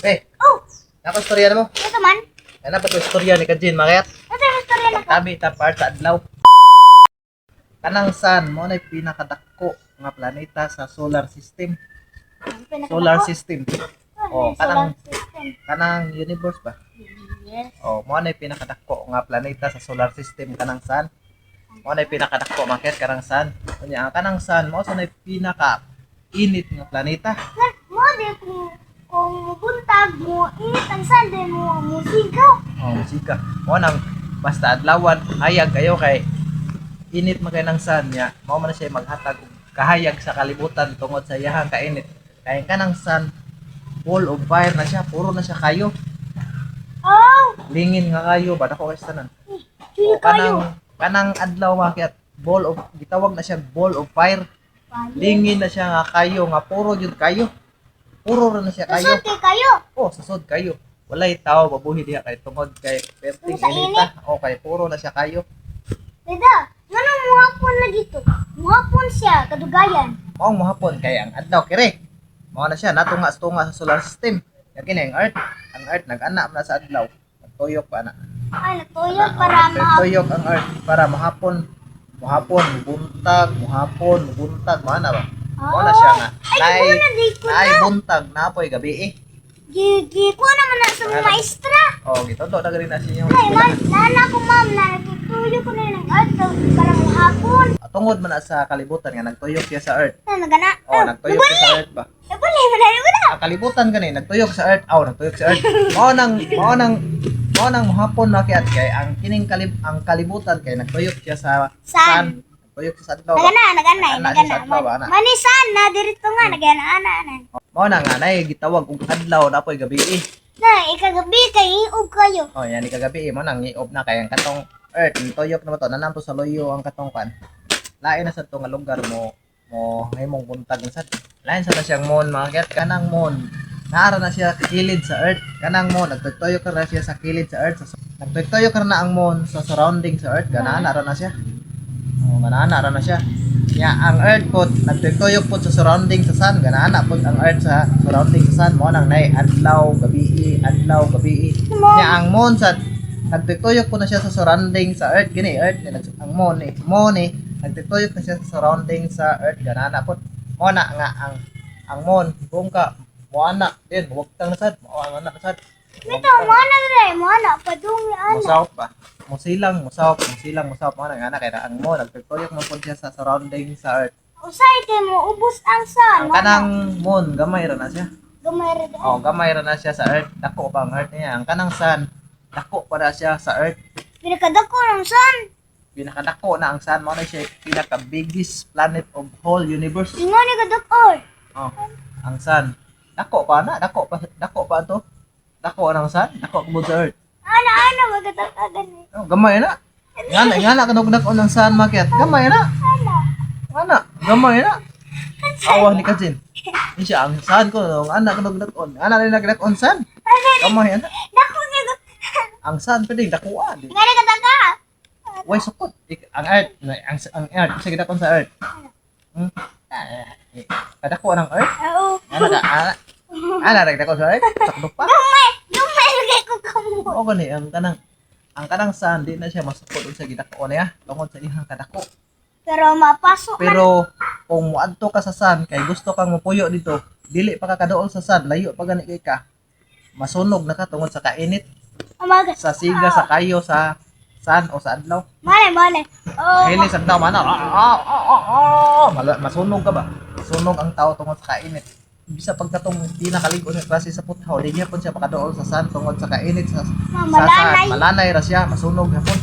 Eh, Oh, nako istorya na mo. ito man. Ano ba 'to istorya ni Kajin Makayat? Ito yung istorya na ko. Tabi ta part sa adlaw. Kanang sun mo na pinakadako nga planeta sa solar system. Solar system. Oh, kanang universe ba? Yes. Oh, mo na pinakadako nga planeta sa solar system kanang sun. Mo na pinakadako makit kanang sun. Unya ang kanang sun mo sa pinaka init nga planeta. Mo di kung buntag mo init ang sande mo musika. Oh, musika. Mo nang basta adlawan hayag kayo kay init man kay ng sun niya. Mao man na siya maghatag og kahayag sa kalibutan tungod sa iyahang kainit. Kay kanang sun full of fire na siya, puro na siya kayo. Oh, Lingin nga kayo, ba dako kay tanan. chili kayo. Kanang adlaw makiat ball of gitawag na siya ball of fire. Lingin na siya nga kayo, nga puro jud kayo. Puro ra na siya kayo. Kasulti kayo. Oh, sasod kayo. Walay tao babuhi diha kay tungod kay perting Sa inita. O kay puro na siya kayo. Dada, manong muhapon na dito. Muhapon siya, kadugayan. Maong mahapon kay ang adlaw kire. Mao na siya natunga-tunga sa solar system. Kaya kini ang Earth. Ang Earth nag-ana na sa adlaw. Nagtuyok pa na. Ay, natuyog para mahapon. Nagtuyok ang Earth para mahapon. Muhapon, buntag, mana ba? Mao na siya nga. Ay, muna di ko Nay na. buntag napoy gabi eh. Gigi ko naman na sa mga maestra. Oh, gitondo na rin na sa inyo. Ay, nana ko ma'am, na natutuyo ko na yung art para mahapon. Tungod man na sa kalibutan nga nagtuyok siya sa Earth. Na, nagana. Oh, nagtuyok siya sa Earth ba? Nabuli, manalo ko na. Ang kalibutan gani nagtuyok sa Earth. Nagtuyok sa Earth. Mao nang mahapon na kay ang kining ang kalibutan kay nagtuyok siya sa Sun. Nagtuyok siya sa adlaw. Nagana. Sa adlaw ba ana? Manisan na, dirito nga, nagana. Mao na nga nay gitawag og adlaw napoy gabi eh. Na, ikagabi kay iog kayo. Oh, yan kagabi mo nang i-off na kay ang katong Earth, tuyok na to nanam to sa loyo ang katong kan. Lain na sa to nga lugar mo himong buntag na sad. Lain sa na siyang moon mga kanang moon. Naara na siya kilid sa Earth. Kanang moon nagtuyok na siya sa kilid sa Earth. Nagtuyok na ang moon sa surrounding sa Earth. Ganana ra na siya. Oh, ganana ra na siya. Nya ang Earth po nagtuyok po sa surrounding sa sun. Ganana po ang Earth sa surrounding sa sun. Mo nang nay adlaw gabi. Nya ang moon sa nagtuyok po na siya sa surrounding sa Earth. Gini Earth ang moon nagtuyok na siya sa surrounding sa Earth. Ganana po. Mo na nga ang moon kung ka mo ana din wagtang na sad. Mo ang ana sad. Mito, mana, padungi ana. Musawp ba? Musawp mo na nga kay ang moon nagtuyok man po siya sa surrounding sa Earth. Usay kay mo, ubos ang sun. Ang kanang moon gamay ra na siya. Gumere da. Oh, gamay ra na siya sa Earth. Dako pa ang Earth niya. Ang kanang sun dako pa na siya sa Earth. Pinakadako ng sun. Pinakadako na ang sun mo na siya pinaka biggest planet of whole universe. Ingo ni kadakor. Oh, ang sun. Dako pa to. Dako ang sun, dako mo sa Earth. Ana, magatatagan ni. Oh, gamay na. Ngana kanog dako ng sun market. Gamay na. Gamay na. Awa ni Kajin. Ni siya ang sun ko nung anak kanog dakon. Ana rin nagdakon sun. Gamay na. Dako ni. Ang sun pwedeng dakuan. Nga ni kadaka. Way sukot. Ang Earth, ang Earth, sige dakon sa Earth. Kadako ng Earth? Oo. Ana dako sa Earth? Sakdo pa. Lumay lagay ko kamo. O gani ang kanang sun di na siya masukot sa gidako niya tungod sa iyang kadako. Pero mapasok man. Pero kung muadto ka sa sun kay gusto kang mupuyo dito, dili pa ka kaduol sa sun, layo pa gani kay ka. Masunog na ka tungod sa kainit Umaga. sa siga sa kayo sa sun o sa adlaw. Mane. Oh. Hili sa daw mana. Masunog ka ba? Masunog ang tao tungod sa kainit. Bisa pagkatong di nakaligo sa klase sa puthaw, di niya po siya makadool sa sun tungod sa kainit sa Malanay. Malanay ra siya, masunog hapon.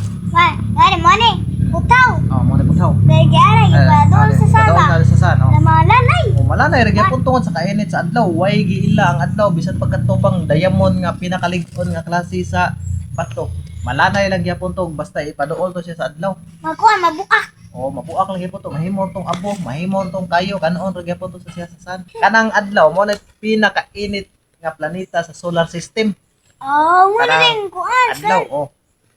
Mane. Utaw. Oh, mo na puthaw. Kaya gyara ipadol sa sala. Doon sa sun, oh. Na malanay. O malanay ra gyapon tungod sa kainit sa adlaw, way giila ang adlaw bisan pagkatubang diamond nga pinakalig-on nga klase sa bato. Malanay lang gyapon to basta ipaduol to siya sa adlaw. Makuha, mabuak. Oh, mabuak lang gyapon to, mahimon tong abo, mahimon tong kayo kanon ra gyapon to sa siya sa sun. Kanang adlaw mo na pinakainit nga planeta sa solar system. Oh, muna Kanang din kuan. Adlaw, oh.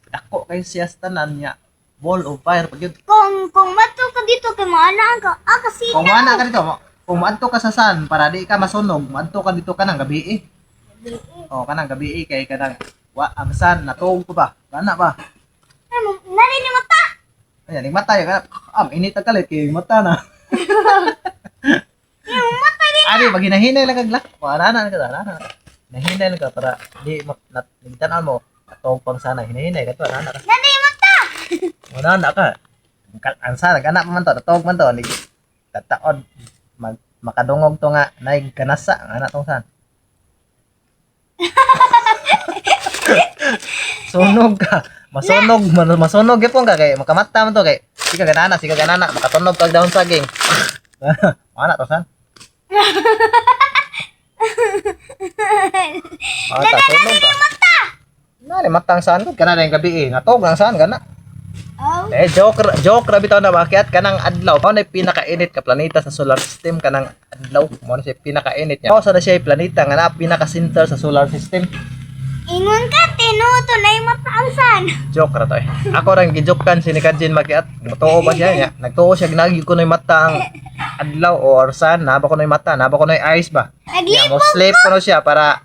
Dako kay siya sa tanan niya. Ball of fire pag yun. Kung mato ka dito kay maana ka. Kasi Kung mana ka dito, kung maadto ka sa sun para di ka masunog, maadto ka dito ka ng gabi eh. Oh, kanang gabi kay kanang wa ang sun natuog ko ba? Kana ba? Ay, nari ni mata. Ayan, yung mata yung init ang kalit kay yung mata na. Yung mata ni. Ari, pag hinahinay lang kag lak. Ana ka. Hinahinay lang ka para di nagtanan mo. Atong pang sana hinahinay ka to, ana ka. Nari mata. Wala na ka. Ang sana kana man to, natog man to ni kataon makadungog to nga naig kanasa ana tong san. Sunog ka. Masunog gyapon ka kay makamata man to kay siga ganana makatunog kag daon saging. Ana to san? Sunog ka. Nari matang saan ko kana yung gabi natog ang saan gana. Oh. Joke ra bitaw na bakit kanang adlaw mao na pinakainit ka planeta sa solar system kanang adlaw mao na siya pinakainit niya. Mao sa na siya planeta nga na pinaka-center sa solar system. Ingon ka, tinuto na yung matangsan. Joke ra to eh. Ako ra gijokean si ni Kajin Makiat. Matuo ba siya niya? Nagtuo siya ginagi ko na yung mata ang adlaw or sun, naba ko na yung mata, naba ko na yung eyes ba. Yeah, mo Naglibog sleep ko no siya para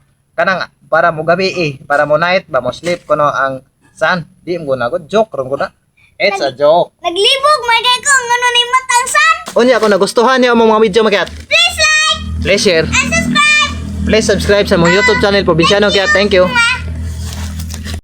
mo gabi para mo night ba mo sleep ko no ang sun. Di mo na ko joke ron ko na. It's a joke. Naglibog, magay ko, ano na yung matangsan. Unya kung nagustuhan niyo ang mga video Makiat, Please like please share, and subscribe. please subscribe sa mong YouTube channel Probinsyano Kiat. Thank you.